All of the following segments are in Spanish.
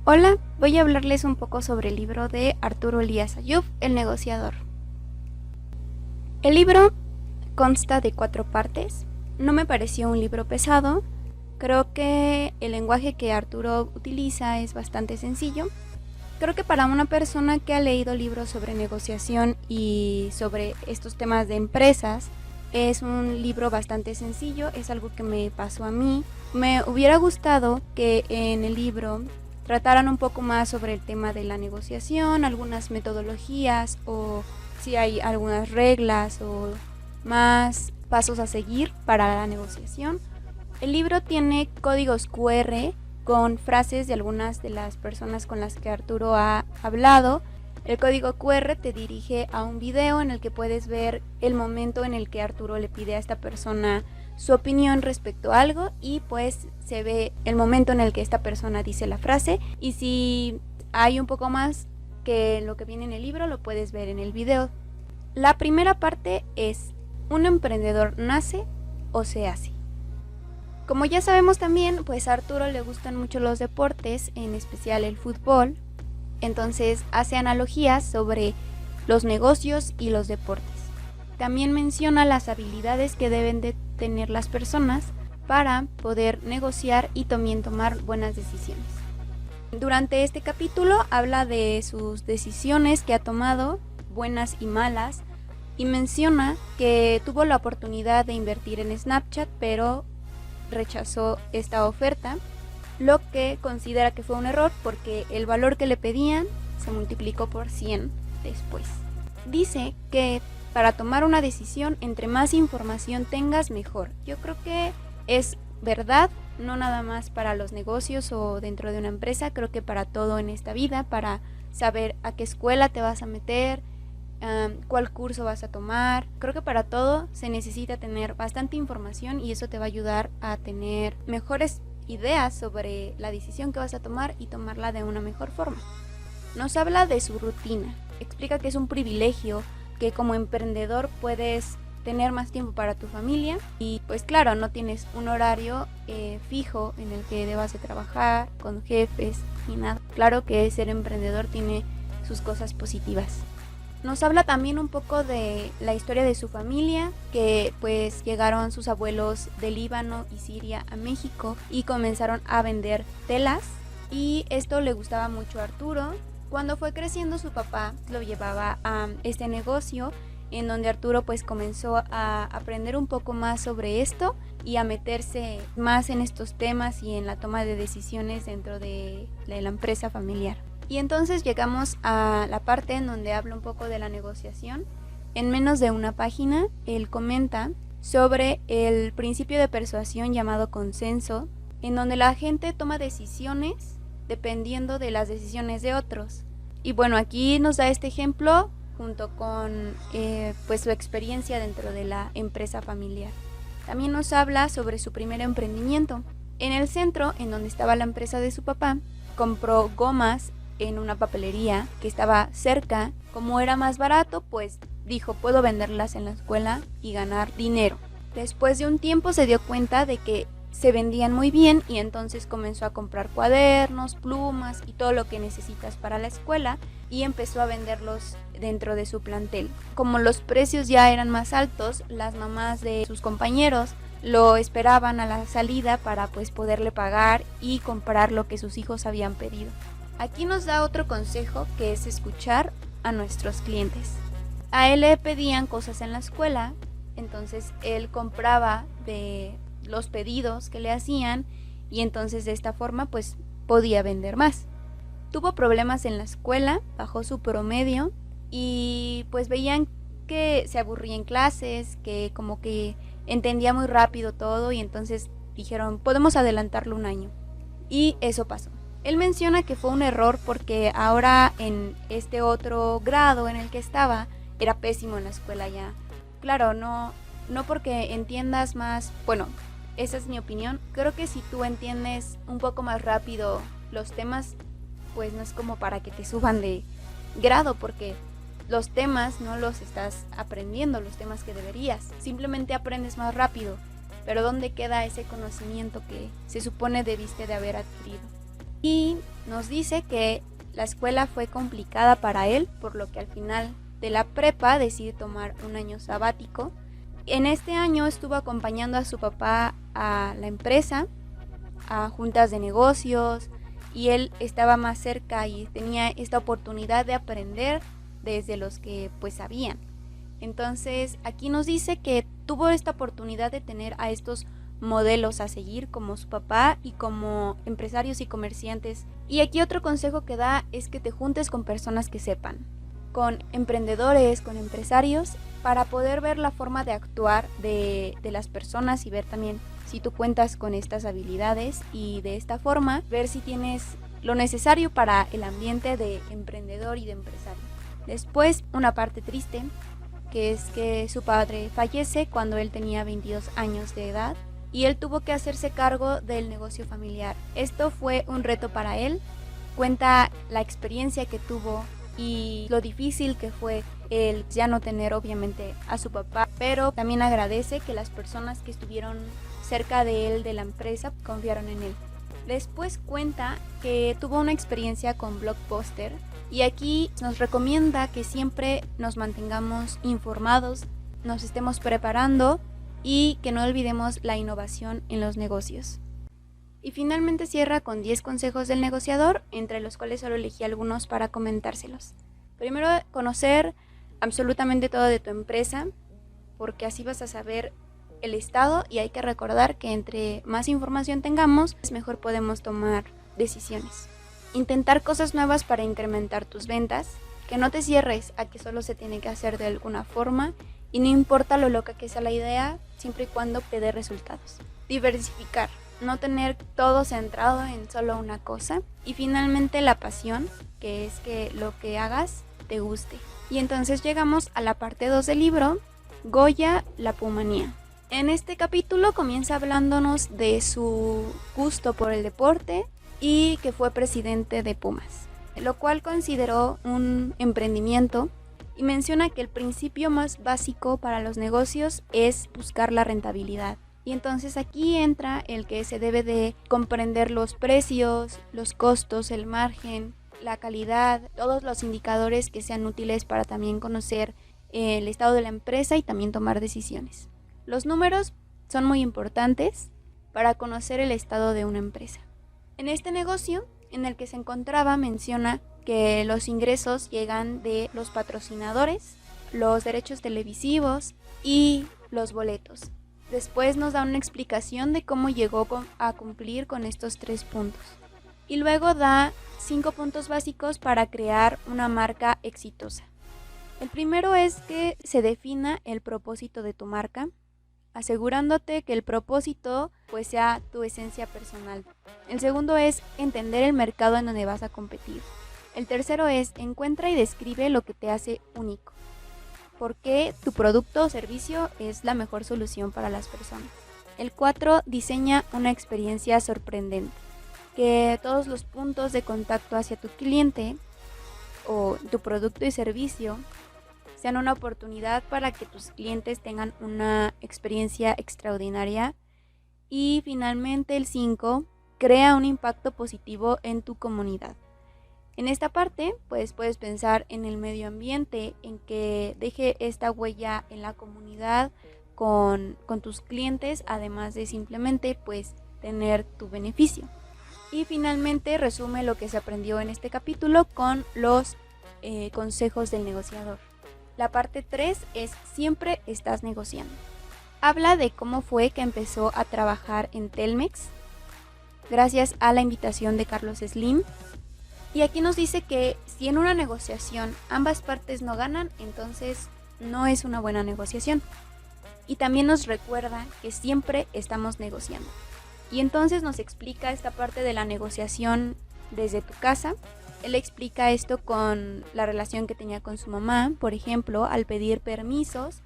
Hola, voy a hablarles un poco sobre el libro de Arturo Elías Ayub, El negociador. El libro consta de 4 partes. No me pareció un libro pesado. Creo que el lenguaje que Arturo utiliza es bastante sencillo. Creo que para una persona que ha leído libros sobre negociación y sobre estos temas de empresas, es un libro bastante sencillo, es algo que me pasó a mí. Me hubiera gustado que en el libro trataran un poco más sobre el tema de la negociación, algunas metodologías o si hay algunas reglas o más pasos a seguir para la negociación. El libro tiene códigos QR con frases de algunas de las personas con las que Arturo ha hablado. El código QR te dirige a un video en el que puedes ver el momento en el que Arturo le pide a esta persona su opinión respecto a algo y pues se ve el momento en el que esta persona dice la frase, y si hay un poco más que lo que viene en el libro lo puedes ver en el video. La primera parte es: ¿un emprendedor nace o se hace? Como ya sabemos también, pues a Arturo le gustan mucho los deportes, en especial el fútbol, entonces hace analogías sobre los negocios y los deportes. También menciona las habilidades que deben de tener las personas para poder negociar y también tomar buenas decisiones. Durante este capítulo habla de sus decisiones que ha tomado, buenas y malas, y menciona que tuvo la oportunidad de invertir en Snapchat, pero rechazó esta oferta, lo que considera que fue un error porque el valor que le pedían se multiplicó por 100 después. Dice que para tomar una decisión, entre más información tengas, mejor. Yo creo que es verdad, no nada más para los negocios o dentro de una empresa, creo que para todo en esta vida, para saber a qué escuela te vas a meter, cuál curso vas a tomar. Creo que para todo se necesita tener bastante información y eso te va a ayudar a tener mejores ideas sobre la decisión que vas a tomar y tomarla de una mejor forma. Nos habla de su rutina, explica que es un privilegio que como emprendedor puedes tener más tiempo para tu familia y pues claro, no tienes un horario fijo en el que debas de trabajar con jefes ni nada. Claro que ser emprendedor tiene sus cosas positivas. Nos habla también un poco de la historia de su familia, que pues llegaron sus abuelos de Líbano y Siria a México y comenzaron a vender telas, y esto le gustaba mucho a Arturo. Cuando fue creciendo, su papá lo llevaba a este negocio en donde Arturo pues comenzó a aprender un poco más sobre esto y a meterse más en estos temas y en la toma de decisiones dentro de la empresa familiar. Y entonces llegamos a la parte en donde habla un poco de la negociación. En menos de una página, él comenta sobre el principio de persuasión llamado consenso, en donde la gente toma decisiones dependiendo de las decisiones de otros. Y bueno, aquí nos da este ejemplo junto con pues su experiencia dentro de la empresa familiar. También nos habla sobre su primer emprendimiento. En el centro, en donde estaba la empresa de su papá, compró gomas en una papelería que estaba cerca. Como era más barato, pues dijo, puedo venderlas en la escuela y ganar dinero. Después de un tiempo se dio cuenta de que se vendían muy bien y entonces comenzó a comprar cuadernos, plumas y todo lo que necesitas para la escuela y empezó a venderlos dentro de su plantel. Como los precios ya eran más altos, las mamás de sus compañeros lo esperaban a la salida para pues poderle pagar y comprar lo que sus hijos habían pedido. Aquí nos da otro consejo, que es escuchar a nuestros clientes. A él le pedían cosas en la escuela, entonces él compraba de los pedidos que le hacían y entonces de esta forma pues podía vender más. Tuvo problemas en la escuela, bajó su promedio y pues veían que se aburría en clases, que como que entendía muy rápido todo y entonces dijeron, podemos adelantarlo un año. Y eso pasó. Él menciona que fue un error porque ahora en este otro grado en el que estaba era pésimo en la escuela ya. Claro, no porque entiendas más, bueno, esa es mi opinión. Creo que si tú entiendes un poco más rápido los temas, pues no es como para que te suban de grado, porque los temas no los estás aprendiendo, los temas que deberías. Simplemente aprendes más rápido, pero ¿dónde queda ese conocimiento que se supone debiste de haber adquirido? Y Nos dice que la escuela fue complicada para él, por lo que al final de la prepa decide tomar un año sabático. En este año estuvo acompañando a su papá a la empresa, a juntas de negocios, y él estaba más cerca y tenía esta oportunidad de aprender desde los que pues sabían. Entonces aquí nos dice que tuvo esta oportunidad de tener a estos modelos a seguir como su papá y como empresarios y comerciantes. Y aquí otro consejo que da es que te juntes con personas que sepan, con emprendedores, con empresarios, para poder ver la forma de actuar de las personas y ver también si tú cuentas con estas habilidades y de esta forma ver si tienes lo necesario para el ambiente de emprendedor y de empresario. Después, una parte triste, que es que su padre fallece cuando él tenía 22 años de edad y él tuvo que hacerse cargo del negocio familiar. Esto fue un reto para él. Cuenta la experiencia que tuvo y lo difícil que fue el ya no tener obviamente a su papá, pero también agradece que las personas que estuvieron cerca de él, de la empresa, confiaron en él. Después cuenta que tuvo una experiencia con Blockbuster y aquí nos recomienda que siempre nos mantengamos informados, nos estemos preparando y que no olvidemos la innovación en los negocios. Y finalmente cierra con 10 consejos del negociador, entre los cuales solo elegí algunos para comentárselos. Primero, conocer absolutamente todo de tu empresa, porque así vas a saber el estado y hay que recordar que entre más información tengamos, mejor podemos tomar decisiones. Intentar cosas nuevas para incrementar tus ventas, que no te cierres a que solo se tiene que hacer de alguna forma y no importa lo loca que sea la idea, siempre y cuando te dé resultados. Diversificar, no tener todo centrado en solo una cosa. Y finalmente la pasión, que es que lo que hagas te guste. Y entonces llegamos a la parte 2 del libro, Goya, la Pumanía. En este capítulo comienza hablándonos de su gusto por el deporte y que fue presidente de Pumas, lo cual consideró un emprendimiento y menciona que el principio más básico para los negocios es buscar la rentabilidad. Y entonces aquí entra el que se debe de comprender los precios, los costos, el margen, la calidad, todos los indicadores que sean útiles para también conocer el estado de la empresa y también tomar decisiones. Los números son muy importantes para conocer el estado de una empresa. En este negocio en el que se encontraba menciona que los ingresos llegan de los patrocinadores, los derechos televisivos y los boletos. Después nos da una explicación de cómo llegó a cumplir con estos 3 puntos. Y luego da 5 puntos básicos para crear una marca exitosa. El primero es que se defina el propósito de tu marca, asegurándote que el propósito pues sea tu esencia personal. El segundo es entender el mercado en donde vas a competir. El tercero es encuentra y describe lo que te hace único. ¿Por qué tu producto o servicio es la mejor solución para las personas? El 4, diseña una experiencia sorprendente. Que todos los puntos de contacto hacia tu cliente o tu producto y servicio sean una oportunidad para que tus clientes tengan una experiencia extraordinaria. Y finalmente el 5, crea un impacto positivo en tu comunidad. En esta parte pues puedes pensar en el medio ambiente, en que deje esta huella en la comunidad con tus clientes, además de simplemente pues tener tu beneficio. Y finalmente resume lo que se aprendió en este capítulo con los consejos del negociador. La parte 3 es siempre estás negociando. Habla de cómo fue que empezó a trabajar en Telmex gracias a la invitación de Carlos Slim. Y aquí nos dice que si en una negociación ambas partes no ganan, entonces no es una buena negociación. Y también nos recuerda que siempre estamos negociando. Y entonces nos explica esta parte de la negociación desde tu casa. Él explica esto con la relación que tenía con su mamá, por ejemplo, al pedir permisos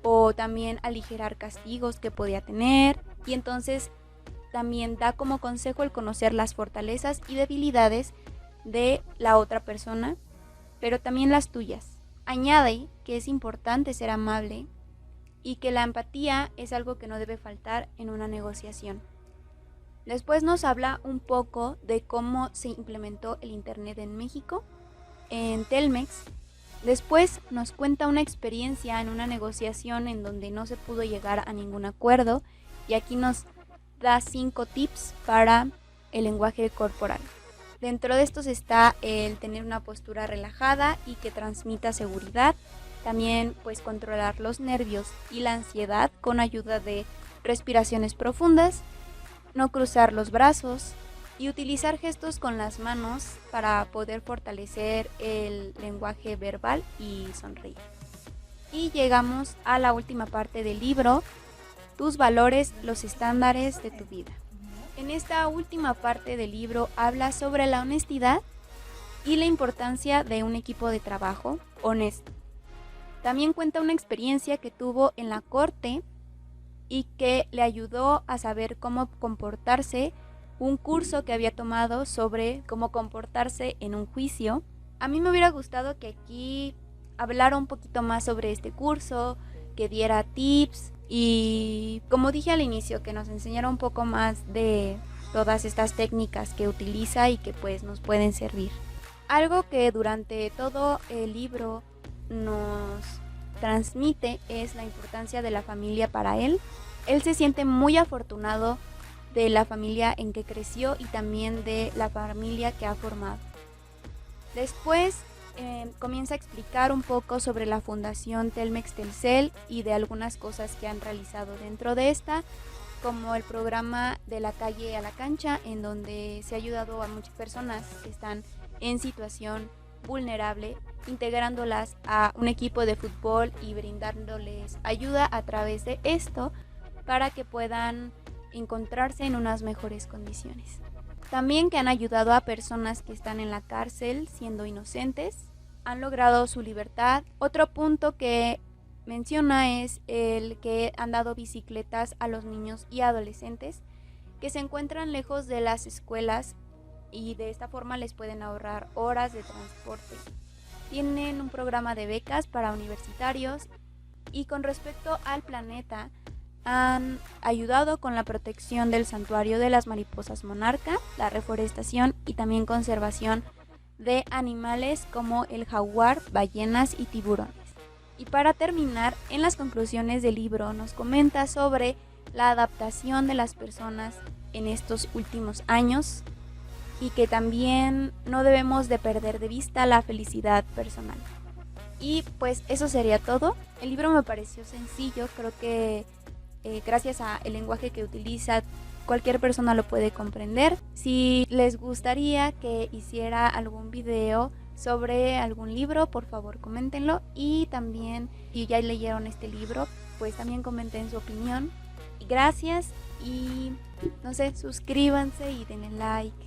o también aligerar castigos que podía tener. Y entonces también da como consejo el conocer las fortalezas y debilidades de la otra persona, pero también las tuyas. Añade que es importante ser amable y que la empatía es algo que no debe faltar en una negociación. Después nos habla un poco de cómo se implementó el internet en México, en Telmex. Después nos cuenta una experiencia en una negociación en donde no se pudo llegar a ningún acuerdo, y aquí nos da 5 tips para el lenguaje corporal. Dentro de estos está el tener una postura relajada y que transmita seguridad. También pues controlar los nervios y la ansiedad con ayuda de respiraciones profundas, no cruzar los brazos y utilizar gestos con las manos para poder fortalecer el lenguaje verbal y sonreír. Y llegamos a la última parte del libro, tus valores, los estándares de tu vida. En esta última parte del libro habla sobre la honestidad y la importancia de un equipo de trabajo honesto. También cuenta una experiencia que tuvo en la corte y que le ayudó a saber cómo comportarse, un curso que había tomado sobre cómo comportarse en un juicio. A mí me hubiera gustado que aquí hablara un poquito más sobre este curso, que diera tips y, como dije al inicio, que nos enseñara un poco más de todas estas técnicas que utiliza y que pues nos pueden servir. Algo que durante todo el libro nos transmite es la importancia de la familia para él. Él se siente muy afortunado de la familia en que creció y también de la familia que ha formado. Después comienza a explicar un poco sobre la fundación Telmex Telcel y de algunas cosas que han realizado dentro de esta, como el programa de la calle a la cancha, en donde se ha ayudado a muchas personas que están en situación vulnerable, integrándolas a un equipo de fútbol y brindándoles ayuda a través de esto para que puedan encontrarse en unas mejores condiciones. También que han ayudado a personas que están en la cárcel siendo inocentes, han logrado su libertad. Otro punto que menciona es el que han dado bicicletas a los niños y adolescentes que se encuentran lejos de las escuelas y de esta forma les pueden ahorrar horas de transporte. Tienen un programa de becas para universitarios y con respecto al planeta han ayudado con la protección del santuario de las mariposas monarca, la reforestación y también conservación de animales como el jaguar, ballenas y tiburones. Y para terminar, en las conclusiones del libro nos comenta sobre la adaptación de las personas en estos últimos años y que también no debemos de perder de vista la felicidad personal. Y pues eso sería todo. El libro me pareció sencillo, creo que gracias al lenguaje que utiliza, cualquier persona lo puede comprender. Si les gustaría que hiciera algún video sobre algún libro, por favor coméntenlo. Y también, si ya leyeron este libro, pues también comenten su opinión. Gracias y no sé, suscríbanse y denle like.